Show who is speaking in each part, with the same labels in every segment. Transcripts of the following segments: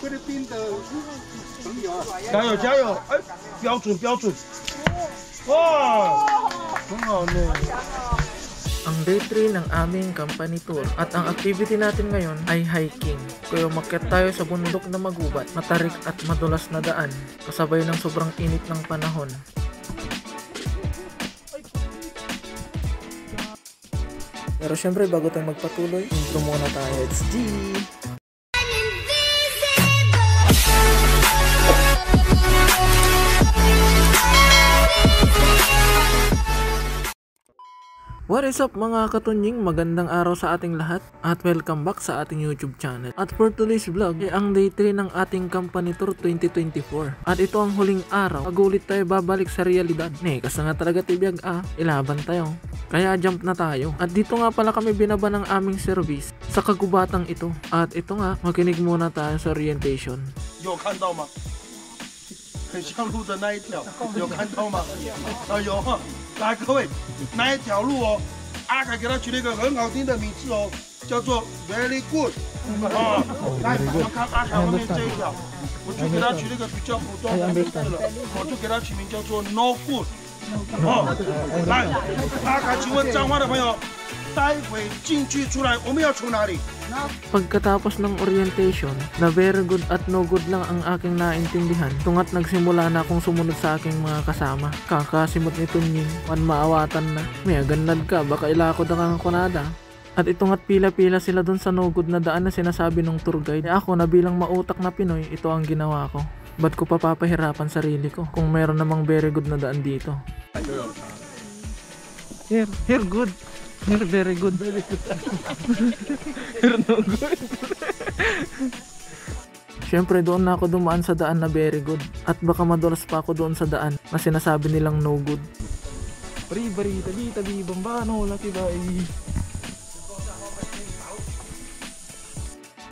Speaker 1: 菲律宾的朋友啊，加油加油！哎，标准标准，哇，很好呢。
Speaker 2: Ang day 3 ng aming company tour at ang activity natin ngayon ay hiking. Kaya umakyat tayo sa bundok na magubat, matarik at madulas na daan kasabay ng sobrang init ng panahon. Pero syempre bago tayo magpatuloy, intro muna tayo. It's G! What is up mga katunying? Magandang araw sa ating lahat at welcome back sa ating YouTube channel. At for today's vlog ay ang day 3 ng ating company tour 2024. At ito ang huling araw bago ulit tayo babalik sa realidad. Kasi nga talaga tibiyag ilaban tayo. Kaya jump na tayo. At dito nga pala kami binaba ng aming service sa kagubatang ito. At ito nga, makinig muna tayo sa orientation.
Speaker 1: 有看到吗？很像路的那一条，有看到吗？有。来，各位，那一条路哦，阿凯给他取了一个很好听的名字哦，叫做 Very Good。来，我们看阿凯后面这一条，我就给他取了一个比较普通的名字了，我就给他取名叫做 No Good。来，阿凯，请问彰化的朋友，待会进去出来，我们要出哪里？
Speaker 2: Pagkatapos ng orientation, na very good at no good lang ang aking naintindihan, tungat nagsimula na akong sumunod sa aking mga kasama. Kakasimot ni Tunying, maawatan na. May ganad ka, baka ilakod ang kunada. At itungat pila-pila sila dun sa no good na daan na sinasabi ng tour guide. Ako na bilang mautak na Pinoy, ito ang ginawa ko. Ba't ko papapahirapan sarili ko kung meron namang very good na daan dito? Here good. Here very good. Very good. Here no good. Siyempre doon na ako dumaan sa daan na very good. At baka madulas pa ako doon sa daan na sinasabi nilang no good. Bari, tabi, bambano, laki ba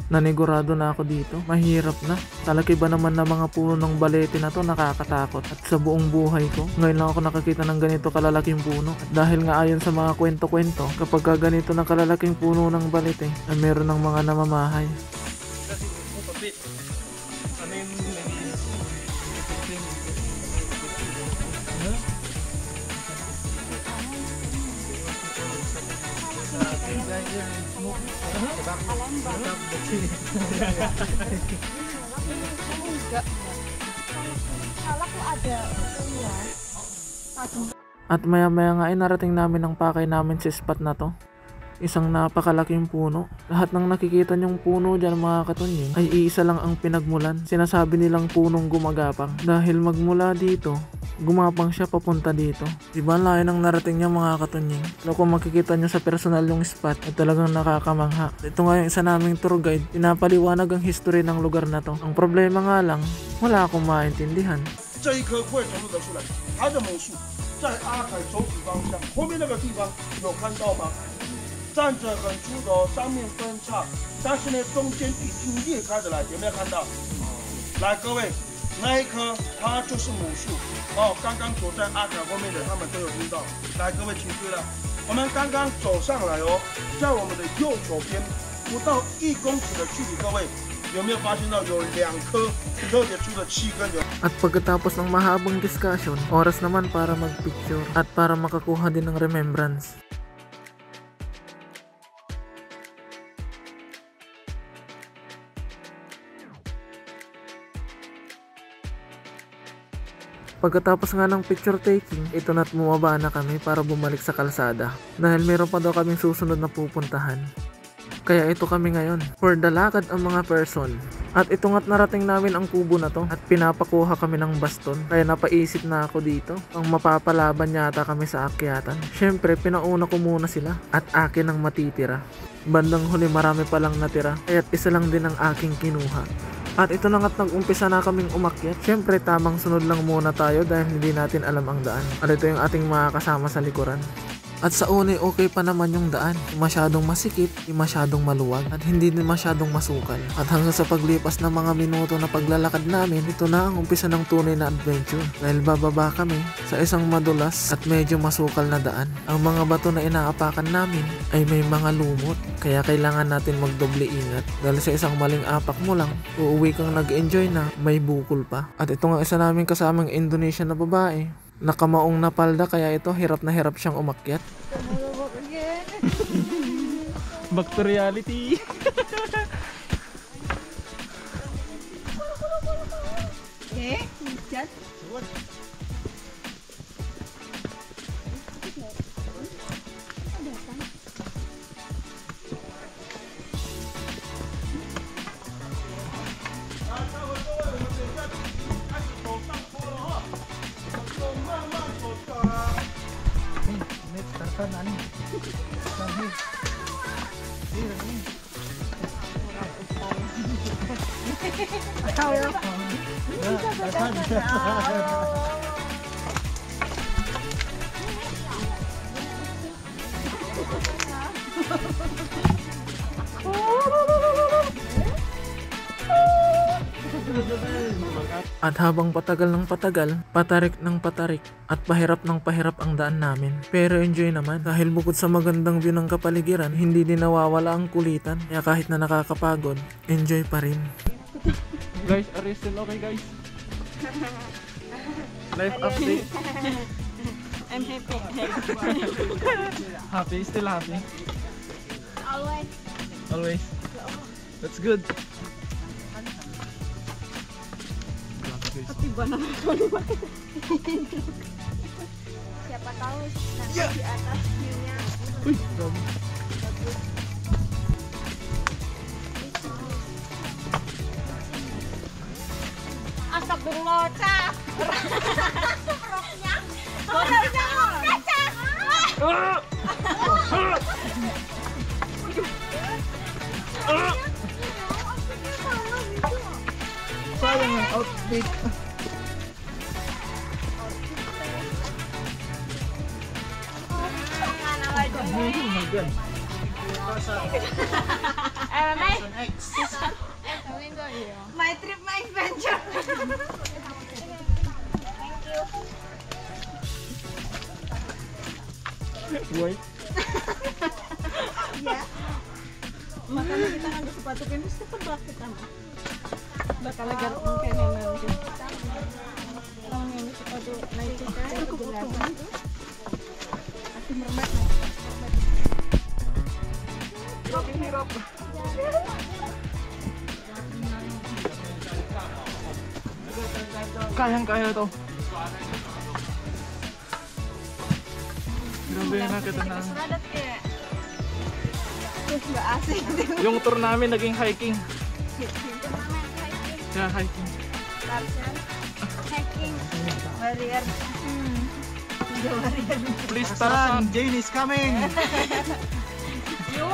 Speaker 2: Nanigurado na ako dito. Mahirap na. Talaki ba naman na mga puno ng balete na to nakakatakot. At sa buong buhay ko, ngayon lang ako nakakita ng ganito kalalaking puno. At dahil nga ayon sa mga kwento-kwento, kapag ganito ng kalalaking puno ng balete, ay meron ng mga namamahay. At maya-maya nga ay narating namin ang pakay namin sa spot na to. Isang napakalaking puno. Lahat ng nakikita nyong puno dyan mga katunying ay iisa lang ang pinagmulan. Sinasabi nilang punong gumagapang. Dahil magmula dito, gumapang siya papunta dito. Diba layo ng narating niya mga katunying? Pero kung makikita nyo sa personal yung spot, ay talagang nakakamangha. Ito nga yung isa naming tour guide, pinapaliwanag ang history ng lugar na to. Ang problema nga lang, wala akong maintindihan.
Speaker 1: 这一棵会从路得出来，它的某树在阿凯走指方向后面那个地方有看到吗？站着很粗的哦，上面分叉，但是呢中间已经裂开的了，有没有看到？来，各位，那一棵它就是母树哦。刚刚走在阿凯后面的，他们都有听到。来，各位请注意了，我们刚刚走上来哦，在我们的右手边不到1公尺的距离，各位。 有没有发现到有2棵特别粗的气根？
Speaker 2: At pagkatapos ng mahabang discussion, oras naman para magpicture at para makakuha din ng remembrance. Pagkatapos nga ng picture taking, ito na't bumaba na kami para bumalik sa kalsada. Dahil meron pa daw kaming susunod na pupuntahan. Kaya ito kami ngayon, for the lakad ang mga person. At ito nga't narating namin ang kubo na to at pinapakuha kami ng baston. Kaya napaisip na ako dito, ang mapapalaban yata kami sa akyatan. Syempre pinauna ko muna sila at akin ang matitira. Bandang huli marami palang natira, kaya't isa lang din ang aking kinuha. At ito na nga't nag-umpisa na kaming umakyat. Syempre tamang sunod lang muna tayo dahil hindi natin alam ang daan. At ito yung ating mga kasama sa likuran. At sa una okay pa naman yung daan. Di masyadong masikip, di masyadong maluwag, at hindi din masyadong masukal. At hanggang sa paglipas ng mga minuto na paglalakad namin, ito na ang umpisa ng tunay na adventure. Dahil bababa kami sa isang madulas at medyo masukal na daan. Ang mga bato na inaapakan namin ay may mga lumot. Kaya kailangan natin magdoble ingat. Dahil sa isang maling apak mo lang, uuwi kang nag-enjoy na may bukol pa. At ito nga isa namin kasamang Indonesian na babae. Nakamaong na palda kaya ito hirap na hirap siyang umakyat.
Speaker 3: Back to reality.
Speaker 2: At habang patagal ng patagal, patarik ng patarik, at pahirap ng pahirap ang daan namin. Pero enjoy naman dahil bukod sa magandang view ng kapaligiran, hindi din nawawala ang kulitan. Kaya kahit na nakakapagod, enjoy pa rin.
Speaker 3: Guys, are you still okay, guys? Life update.
Speaker 4: I'm happy.
Speaker 3: Happy? Still happy?
Speaker 4: Always.
Speaker 3: Always? That's good.
Speaker 4: Tiba na siapa tahu nanti di atas view-nya.
Speaker 3: Uy, grabe.
Speaker 4: Astagfirullah, Cak. Roknya. Roknya mau Cak.
Speaker 3: Sayang yung outfit.
Speaker 4: My trip, my adventure. Thank you.
Speaker 3: Wait.
Speaker 4: Ya. Makanya kita ngambil sepatu pinus itu bakit sama. Bakal garuk mungkin nanti. Kalau ngambil sepatu naik kita kejelasan. Aku mermet.
Speaker 3: Hirap. Kayang-kaya to. Grabe na kita na.
Speaker 4: Nggak asik.
Speaker 3: Yung tour namin naging hiking. Yeah, hiking.
Speaker 4: Tarzan, hiking, warrior.
Speaker 3: Please, Tarzan.
Speaker 5: Jane is coming.
Speaker 4: Yo,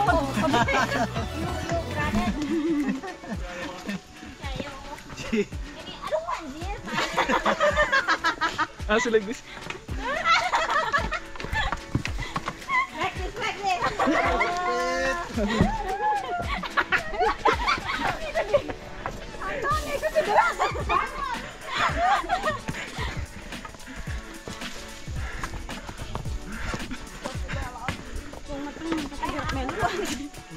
Speaker 4: ini aduh anjir.
Speaker 3: Asli like this.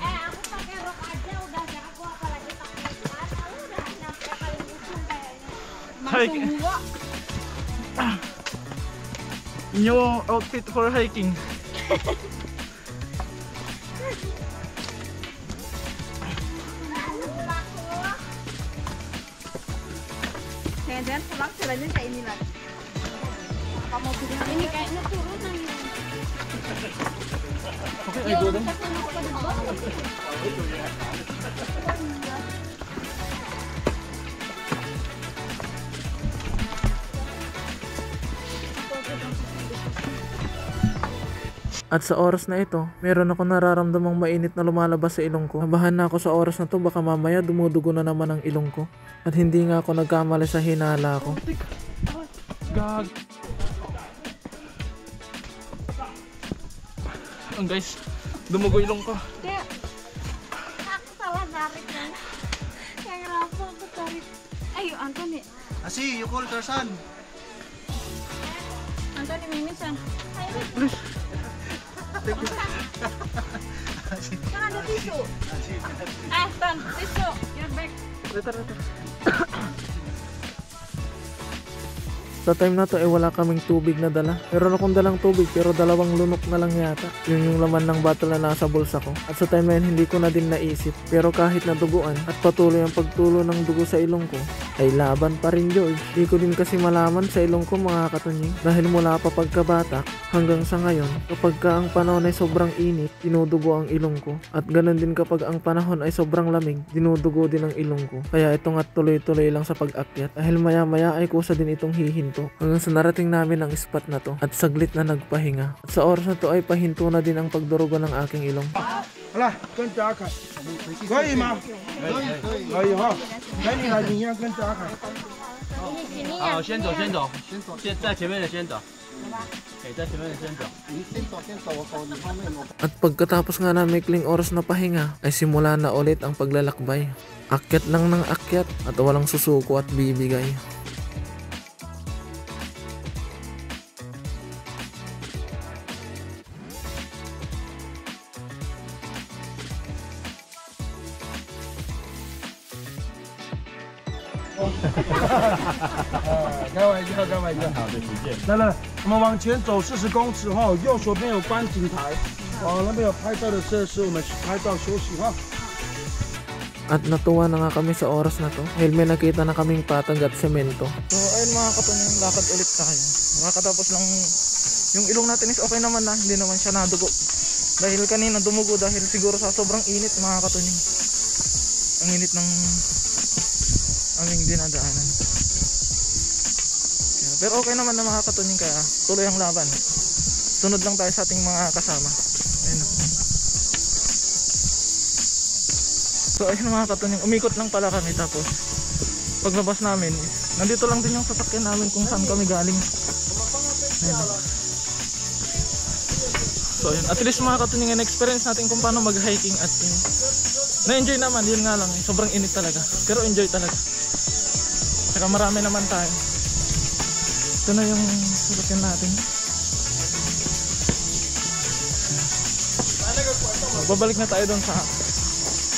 Speaker 4: Aku pakai rok aja udah gak aku apalagi pakai jas. Udah nyampe paling ujung kayaknya.
Speaker 3: New outfit for hiking.
Speaker 4: Jangan-jangan pulang jalannya kayak ini lagi. Kamu bilang ini kayaknya turunan.
Speaker 3: Okay, I go then.
Speaker 2: At sa oras na ito, meron ako nararamdamang mainit na lumalabas sa ilong ko. Nabahan na ako sa oras na to, baka mamaya dumudugo na naman ang ilong ko. At hindi nga ako nagkamali sa hinala ko.
Speaker 3: Gag. Ang guys, dumugo ilong ko.
Speaker 4: Kaya, ako salah tarik yan. Kaya rapo ako tarik. Ay, Anthony.
Speaker 1: Asi, you call Tarzan.
Speaker 4: Anthony, mimisan. Ay, saan ada tisu? Tan, tisu. Your bag.
Speaker 2: Sa time na to ay wala kaming tubig na dala. Meron akong dalang tubig pero dalawang lunok na lang yata. Yun yung laman ng bottle na nasa bulsa ko. At sa time na yun hindi ko na din naisip. Pero kahit naduguan at patuloy ang pagtulo ng dugo sa ilong ko, ay laban pa rin George. Di ko din kasi malaman sa ilong ko mga katunying. Dahil mula pa pagkabata hanggang sa ngayon, kapag ka ang panahon ay sobrang init, dinudugo ang ilong ko. At ganun din kapag ang panahon ay sobrang lamig, dinudugo din ang ilong ko. Kaya ito nga tuloy-tuloy lang sa pag-akyat. Dahil maya-maya ay kusa din itong hihinto. Hanggang sa narating namin ang spot na to at saglit na nagpahinga. At sa oras na to ay pahinto na din ang pagdurugo ng aking ilong.
Speaker 1: 好了，跟着看，可以吗？可以哈。赶紧来，你要跟着看。
Speaker 5: 好，先走，先走，先在前面的先走。在前面的先走。
Speaker 2: At pagkatapos nga na maikling oras na pahinga, ay simula na ulit ang paglalakbay. Akyat lang ng akyat at walang susuko at bibigay.
Speaker 1: 开玩笑，开玩笑。好的，徐健。来来，我们往前走40公尺哈，右手边有观景台，那边有拍照的设施，我们拍照休息哈。
Speaker 2: At natuwa na nga kami sa oras na to dahil may nakita na kaming patag at semento. So ayun mga katunying, lakad ulit tayo. Makakatapos lang yung ilong natin is okay naman na, hindi naman siya nadugo. Dahil kanina dumugo dahil siguro sa sobrang init mga katunying. Ang init ng aming dinadaanan. Pero okay naman na mga katunying, kaya tuloy ang laban. Sunod lang tayo sa ating mga kasama. Ayun. So ayun mga katunying, umikot lang pala kami tapos paglabas namin, nandito lang din yung sasakyan namin kung saan kami galing. Ayun. So ayun, at least mga katunying, na-experience natin kung paano mag-hiking at na-enjoy naman, yun nga lang, sobrang init talaga. Pero enjoy talaga. Saka marami naman tayo. Ito na yung sasakyan natin. Babalik na tayo doon sa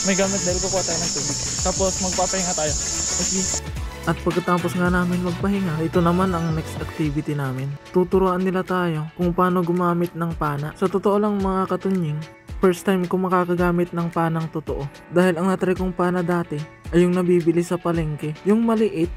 Speaker 2: may gamit dahil kukuha tayo ng tubig. Tapos magpapahinga tayo. Okay. At pagkatapos nga namin magpahinga, ito naman ang next activity namin. Tuturuan nila tayo kung paano gumamit ng pana. Sa totoo lang mga katunying, first time ko makakagamit ng panang totoo. Dahil ang natry kong pana dati ay yung nabibili sa palengke. Yung maliit,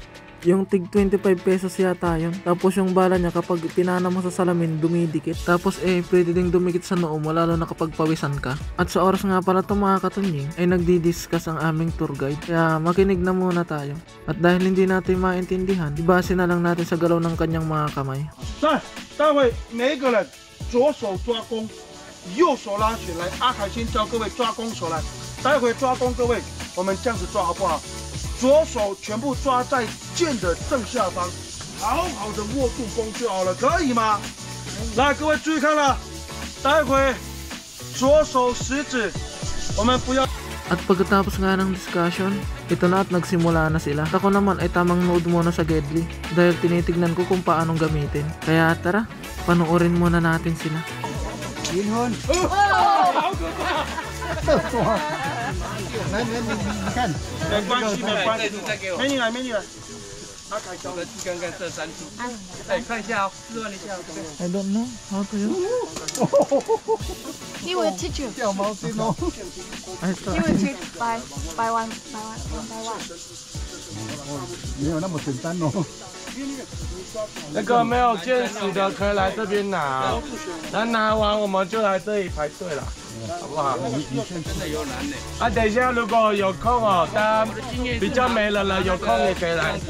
Speaker 2: yung tig 25 pesos yata yun. Tapos yung bala niya kapag pinana mo sa salamin, dumidikit. Tapos pwede ding dumikit sa noo mo lalo na kapag pawisan ka. At sa oras nga pala ito mga katunying, ay nagdi-discuss ang aming tour guide. Kaya makinig na muna tayo. At dahil hindi natin maintindihan, ibase na lang natin sa galaw ng kanyang mga kamay.
Speaker 1: 待会每一个人左手抓弓，右手拉弦来。阿凯先教各位抓弓手来，待会抓弓各位，我们这样子抓好不好？ 左手全部抓在剑的正下方，好好的握住弓就好了，可以吗？来，各位注意看了，待会左手食指，我们不要。
Speaker 2: At pagkatapos nga ng discussion, ito na at nagsimula na sila. Ako naman ay tamang nood muna sa Gedli dahil tinitignan ko kung paanong gamitin. Kaya tara, panoorin muna natin sila.
Speaker 1: 来，你看，没关系，没关系，美女来，美女来。阿凯教的
Speaker 5: 刚刚这3组，看一下哦，示范一下。
Speaker 2: I don't know how to use.
Speaker 4: He will teach you.
Speaker 1: 掉毛巾哦。
Speaker 2: I
Speaker 4: He
Speaker 2: thought-
Speaker 4: will teach by one.
Speaker 1: 没有那么简单哦。
Speaker 6: 那个没有见识的可以来这边拿，那拿完我们就来这里排队了，好不好？
Speaker 5: 真的有难呢。
Speaker 6: 啊，等一下如果有空哦，大家比较没人了，有空也可以来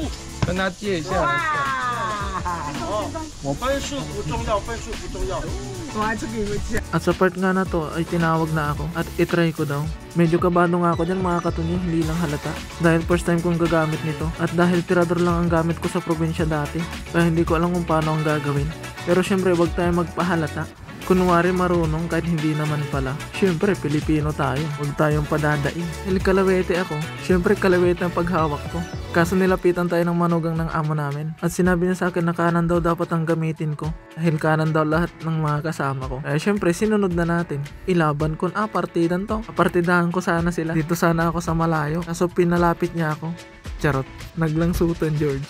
Speaker 6: 跟他借一下。
Speaker 1: 我分数不重要，分数不重要。
Speaker 2: At sa part nga na to ay tinawag na ako at itry ko daw. Medyo kabado nga ako dyan mga katunying, hindi lang halata. Dahil first time kong gagamit nito at dahil tirador lang ang gamit ko sa probinsya dati. Kaya hindi ko alam kung paano ang gagawin. Pero syempre wag tayo magpahalata. Kunwari marunong kahit hindi naman pala. Siyempre, Pilipino tayo. Huwag tayong padadain. Dahil kalawete ako. Siyempre, kalawete ang paghawak ko. Kaso nilapitan tayo ng manugang ng amo namin. At sinabi niya sa akin na kanan daw dapat ang gamitin ko. Dahil kanan daw lahat ng mga kasama ko. Siyempre, sinunod na natin. Ilaban ko, partidan to. Partidahan ko sana sila. Dito sana ako sa malayo. Kaso pinalapit niya ako. Charot. Naglangsutan, George.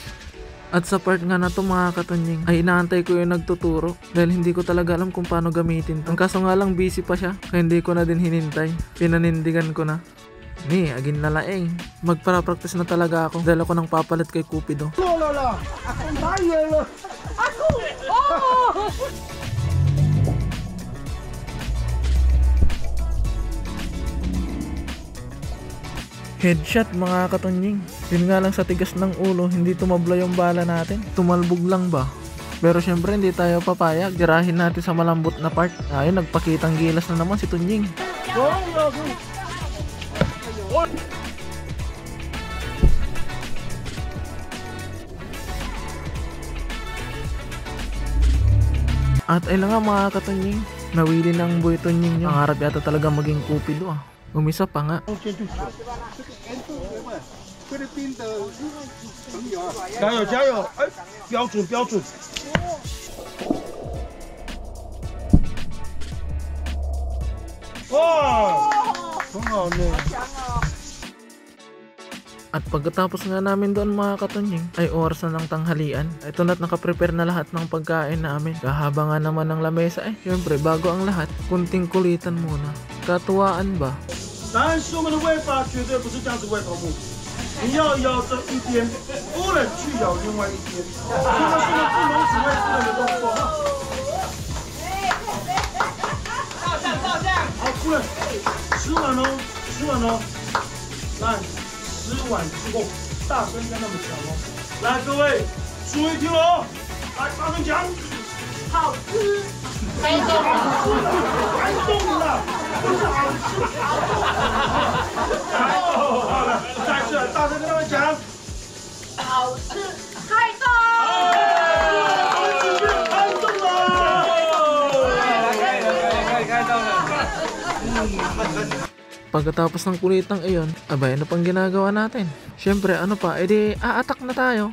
Speaker 2: At sa part nga na to mga katunying, ay inaantay ko yung nagtuturo dahil hindi ko talaga alam kung paano gamitin to. Ang kaso nga lang busy pa siya, kaya hindi ko na din hinintay. Pinanindigan ko na. Ni, agin na laeng. Magpara-practice na talaga ako dahil ako nang papalit kay Cupido.
Speaker 1: Lola, akong bayan. Ako! Oh!
Speaker 2: Headshot mga katunying. Yun nga lang sa tigas ng ulo, hindi tumabla yung bala natin. Tumalbog lang ba? Pero syempre hindi tayo papayag. Tirahin natin sa malambot na part. Ayun, nagpakitang gilas na naman si Tunying. At ayun nga mga katunying, nawili ng boy Tunying nyo. Ang harap yata talaga maging Cupido ah. Umisa pa nga.
Speaker 1: 加油加油！哎，标准标准。哇，很好呢。
Speaker 2: At pagkatapos nga namin doon mga katunying, ay oras na ng tanghalian. Ito na't nakaprepare na lahat ng pagkain namin. Kahaba nga naman ng lamesa syempre bago ang lahat, kunting kulitan muna. Katuwaan ba?
Speaker 1: 答案是我们的喂法绝对不是这样子喂头目，你要咬这一边，不能去咬另外一边，这个是个不能只喂不能的动作。好，出来，吃完哦，吃完哦，来，吃完之后大声跟他们讲哦，来各位注意听喽，来大声讲，好吃，开动了，开动了。 不是好吃，好了，再次大声跟他们讲，好吃，开动，开动了，
Speaker 3: 开动了。
Speaker 2: Pagkatapos ng kulitang iyon, abay ano pang ginagawa natin? Syempre ano pa, edi aatak na tayo.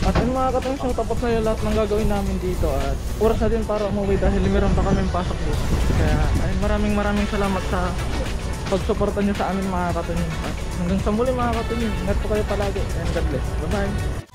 Speaker 2: At yun mga katungsong, tapos na yung lahat ng gagawin namin dito at oras na din para umuwi dahil meron pa kaming pasok dito. Kaya ay maraming salamat sa pagsuporta nyo sa amin mga katunying. At hanggang sa muli mga katunying, ingat po kayo palagi and God bless. Bye bye!